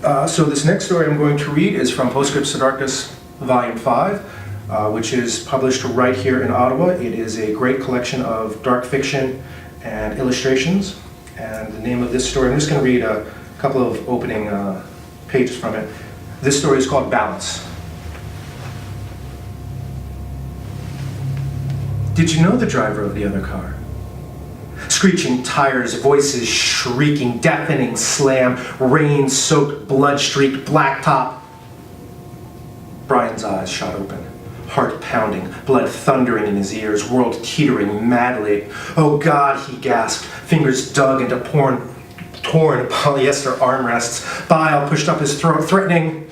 So this next story I'm going to read is from Postscripts to Darkness, Volume 5, which is published right here in Ottawa. It is a great collection of dark fiction and illustrations. And the name of this story, I'm just going to read a couple of opening pages from it. This story is called Balance. Did you know the driver of the other car? Screeching tires, voices shrieking, deafening slam, rain-soaked, blood-streaked blacktop. Brian's eyes shot open, heart pounding, blood thundering in his ears, world teetering madly. Oh God, he gasped, fingers dug into torn polyester armrests, bile pushed up his throat, threatening.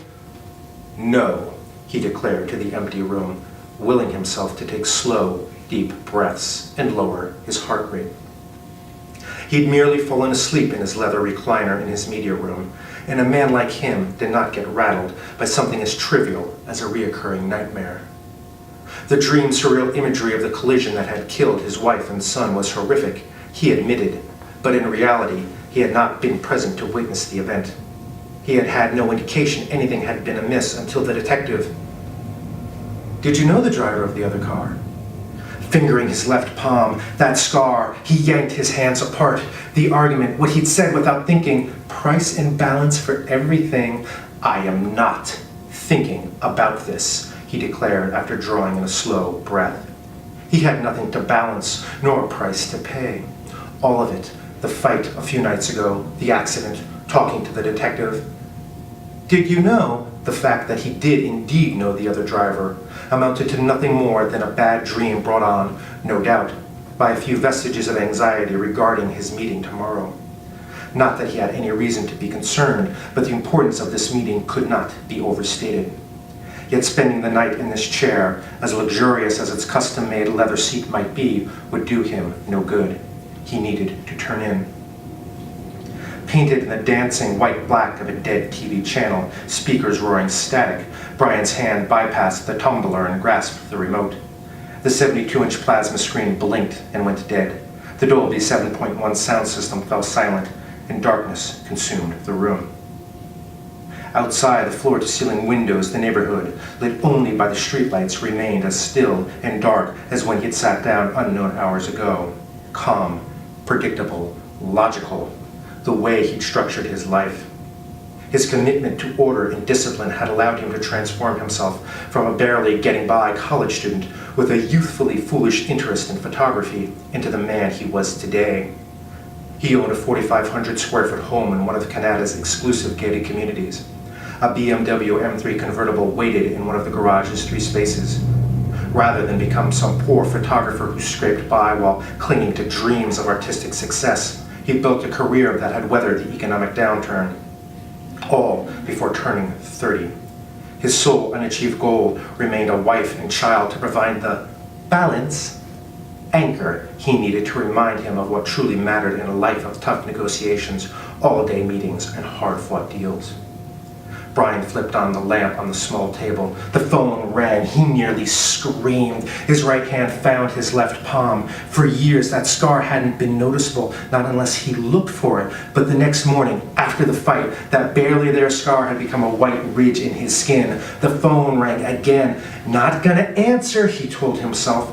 No, he declared to the empty room, willing himself to take slow, deep breaths and lower his heart rate. He'd merely fallen asleep in his leather recliner in his media room, and a man like him did not get rattled by something as trivial as a reoccurring nightmare. The dream surreal imagery of the collision that had killed his wife and son was horrific, he admitted, but in reality, he had not been present to witness the event. He had had no indication anything had been amiss until the detective. Did you know the driver of the other car? Fingering his left palm, that scar, he yanked his hands apart. The argument, what he'd said without thinking, price and balance for everything. I am not thinking about this, he declared after drawing in a slow breath. He had nothing to balance, nor a price to pay. All of it, the fight a few nights ago, the accident, talking to the detective. Did you know the fact that he did indeed know the other driver amounted to nothing more than a bad dream brought on, no doubt, by a few vestiges of anxiety regarding his meeting tomorrow. Not that he had any reason to be concerned, but the importance of this meeting could not be overstated. Yet spending the night in this chair, as luxurious as its custom-made leather seat might be, would do him no good. He needed to turn in. Painted in the dancing white-black of a dead TV channel, speakers roaring static, Brian's hand bypassed the tumbler and grasped the remote. The 72-inch plasma screen blinked and went dead. The Dolby 7.1 sound system fell silent, and darkness consumed the room. Outside, the floor-to-ceiling windows, the neighborhood, lit only by the streetlights, remained as still and dark as when he'd sat down unknown hours ago. Calm, predictable, logical. The way he'd structured his life. His commitment to order and discipline had allowed him to transform himself from a barely getting by college student with a youthfully foolish interest in photography into the man he was today. He owned a 4,500 square foot home in one of Canada's exclusive gated communities. A BMW M3 convertible waited in one of the garage's 3 spaces. Rather than become some poor photographer who scraped by while clinging to dreams of artistic success, he built a career that had weathered the economic downturn, all before turning 30. His sole unachieved goal remained a wife and child to provide the balance, anchor he needed to remind him of what truly mattered in a life of tough negotiations, all-day meetings, and hard-fought deals. Brian flipped on the lamp on the small table. The phone rang. He nearly screamed. His right hand found his left palm. For years, that scar hadn't been noticeable, not unless he looked for it. But the next morning, after the fight, that barely there scar had become a white ridge in his skin. The phone rang again. Not gonna answer, he told himself.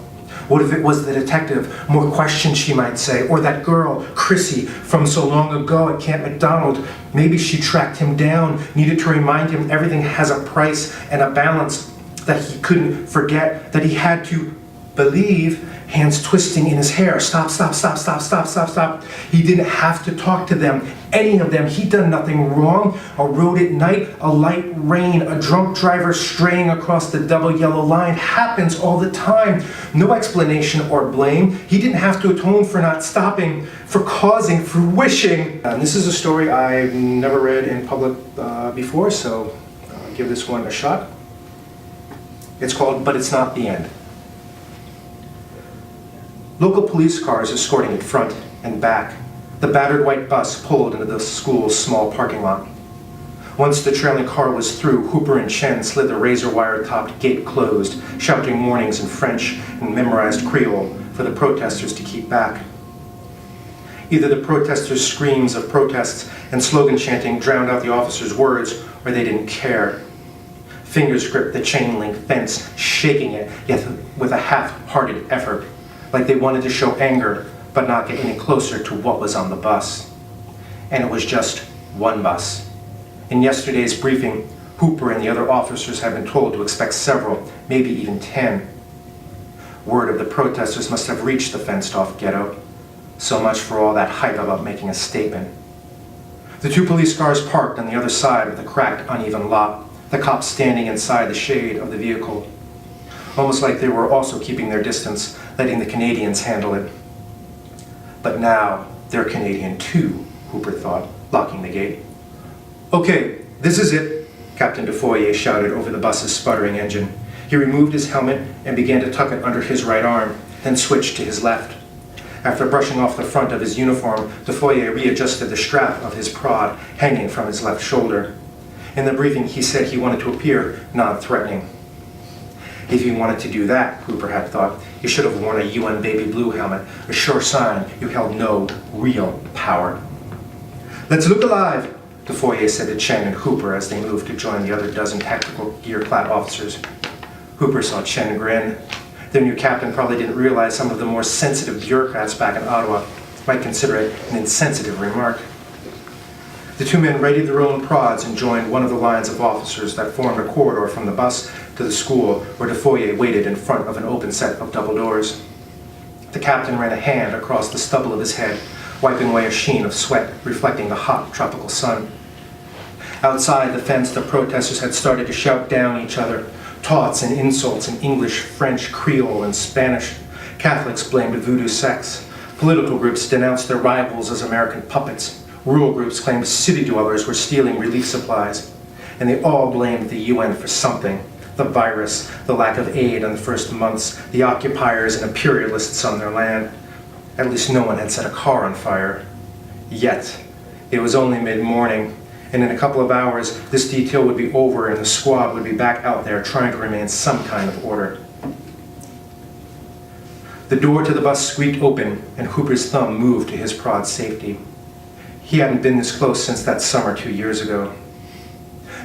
What if it was the detective? More questions, she might say. Or that girl, Chrissy, from so long ago at Camp McDonald. Maybe she tracked him down, needed to remind him everything has a price and a balance, that he couldn't forget, that he had to believe. Hands twisting in his hair. Stop, stop, stop, stop, stop, stop, stop. He didn't have to talk to them, any of them. He'd done nothing wrong. A road at night, a light rain, a drunk driver straying across the double yellow line happens all the time. No explanation or blame. He didn't have to atone for not stopping, for causing, for wishing. And this is a story I've never read in public before, so I'll give this one a shot. It's called But It's Not the End. Local police cars escorting it front and back. The battered white bus pulled into the school's small parking lot. Once the trailing car was through, Hooper and Chen slid the razor-wire-topped gate closed, shouting warnings in French and memorized Creole for the protesters to keep back. Either the protesters' screams of protests and slogan chanting drowned out the officers' words, or they didn't care. Fingers gripped the chain-link fence, shaking it, yet with a half-hearted effort, like they wanted to show anger, but not get any closer to what was on the bus. And it was just one bus. In yesterday's briefing, Hooper and the other officers had been told to expect several, maybe even 10. Word of the protesters must have reached the fenced-off ghetto. So much for all that hype about making a statement. The 2 police cars parked on the other side of the cracked, uneven lot, the cops standing inside the shade of the vehicle. Almost like they were also keeping their distance, letting the Canadians handle it. But now, they're Canadian too, Hooper thought, locking the gate. "Okay, this is it," Captain Defoyer shouted over the bus's sputtering engine. He removed his helmet and began to tuck it under his right arm, then switched to his left. After brushing off the front of his uniform, Defoyer readjusted the strap of his prod, hanging from his left shoulder. In the briefing, he said he wanted to appear non-threatening. If he wanted to do that, Hooper had thought, he should have worn a UN baby blue helmet, a sure sign you held no real power. "Let's look alive," Defoyer said to Chen and Hooper as they moved to join the other dozen tactical gear-clad officers. Hooper saw Chen grin. Their new captain probably didn't realize some of the more sensitive bureaucrats back in Ottawa might consider it an insensitive remark. The 2 men readied their own prods and joined one of the lines of officers that formed a corridor from the bus to the school, where Defoyer waited in front of an open set of double doors. The captain ran a hand across the stubble of his head, wiping away a sheen of sweat reflecting the hot tropical sun. Outside the fence, the protesters had started to shout down each other, taunts and insults in English, French, Creole, and Spanish. Catholics blamed voodoo sects. Political groups denounced their rivals as American puppets. Rural groups claimed city dwellers were stealing relief supplies. And they all blamed the UN for something. The virus, the lack of aid in the first months, the occupiers and imperialists on their land. At least no one had set a car on fire. Yet, it was only mid-morning, and in a couple of hours, this detail would be over and the squad would be back out there trying to remain some kind of order. The door to the bus squeaked open, and Hooper's thumb moved to his prod's safety. He hadn't been this close since that summer 2 years ago.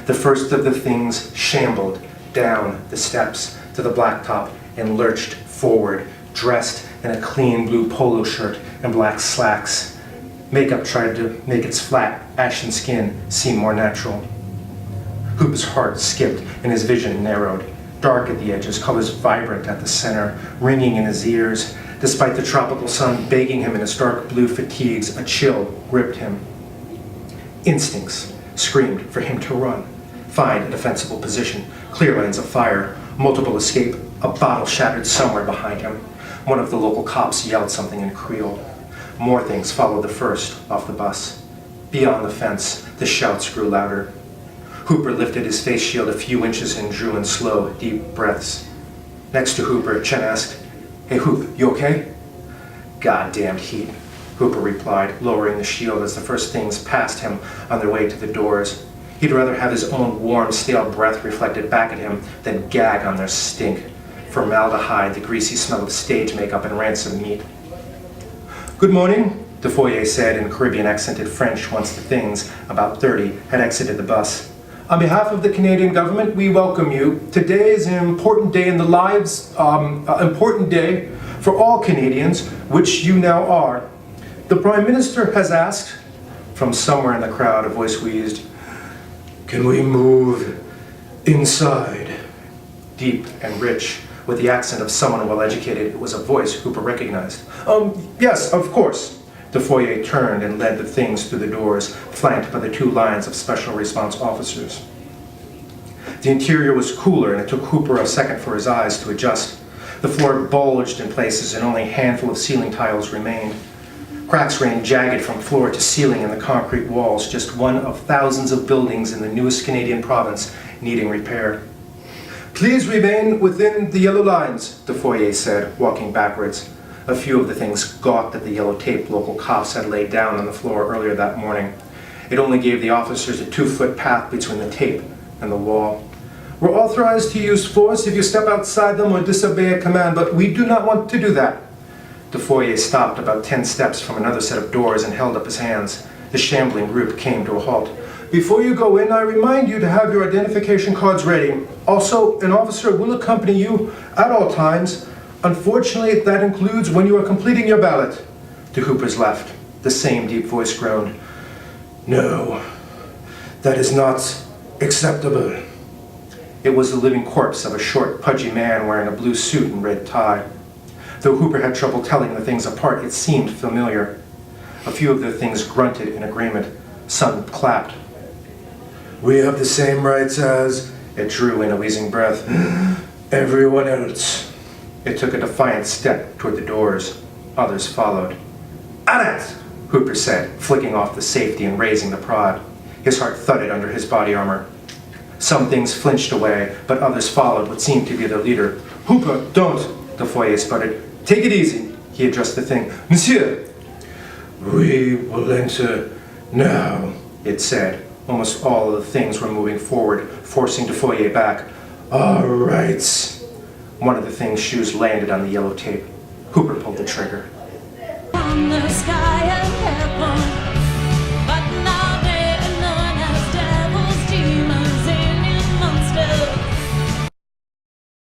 The first of the things shambled down the steps to the blacktop and lurched forward, dressed in a clean blue polo shirt and black slacks. Makeup tried to make its flat, ashen skin seem more natural. Hooper's heart skipped and his vision narrowed. Dark at the edges, colors vibrant at the center, ringing in his ears. Despite the tropical sun baking him in his dark blue fatigues, a chill gripped him. Instincts screamed for him to run, find a defensible position, clear lanes of fire, multiple escape, a bottle shattered somewhere behind him. One of the local cops yelled something in Creole. More things followed the first off the bus. Beyond the fence, the shouts grew louder. Hooper lifted his face shield a few inches and drew in slow, deep breaths. Next to Hooper, Chen asked, "Hey Hoop, you okay?" "Goddamned heat," Hooper replied, lowering the shield as the first things passed him on their way to the doors. He'd rather have his own warm, stale breath reflected back at him than gag on their stink. Formaldehyde, the greasy smell of stage makeup and rancid meat. "Good morning," Defoyer said in Caribbean-accented French once the things, about 30, had exited the bus. "On behalf of the Canadian government, we welcome you. Today is an important day in the lives, important day for all Canadians, which you now are. The Prime Minister has asked," from somewhere in the crowd a voice wheezed, "Can we move inside?" Deep and rich, with the accent of someone well-educated, it was a voice Hooper recognized. Yes, of course." Defoyer turned and led the things through the doors, flanked by the 2 lines of special response officers. The interior was cooler, and it took Hooper a second for his eyes to adjust. The floor bulged in places, and only a handful of ceiling tiles remained. Cracks ran jagged from floor to ceiling in the concrete walls, just one of thousands of buildings in the newest Canadian province needing repair. "Please remain within the yellow lines," Defoyer said, walking backwards. A few of the things gawked at the yellow tape local cops had laid down on the floor earlier that morning. It only gave the officers a 2-foot path between the tape and the wall. "We're authorized to use force if you step outside them or disobey a command, but we do not want to do that." The foyer stopped about 10 steps from another set of doors and held up his hands. The shambling group came to a halt. Before you go in, I remind you to have your identification cards ready. Also, an officer will accompany you at all times. Unfortunately, that includes when you are completing your ballot. To Hooper's left, the same deep voice groaned. No, that is not acceptable. It was the living corpse of a short, pudgy man wearing a blue suit and red tie. Though Hooper had trouble telling the things apart, it seemed familiar. A few of the things grunted in agreement. Some clapped. We have the same rights as, it drew in a wheezing breath, everyone else. It took a defiant step toward the doors. Others followed. At it! Hooper said, flicking off the safety and raising the prod. His heart thudded under his body armor. Some things flinched away, but others followed what seemed to be their leader. Hooper, don't! The foyer sputtered. Take it easy, he addressed the thing. Monsieur! We will enter now, it said. Almost all of the things were moving forward, forcing the foyer back. All right. One of the thing's shoes landed on the yellow tape. Hooper pulled the trigger. On the sky of heaven.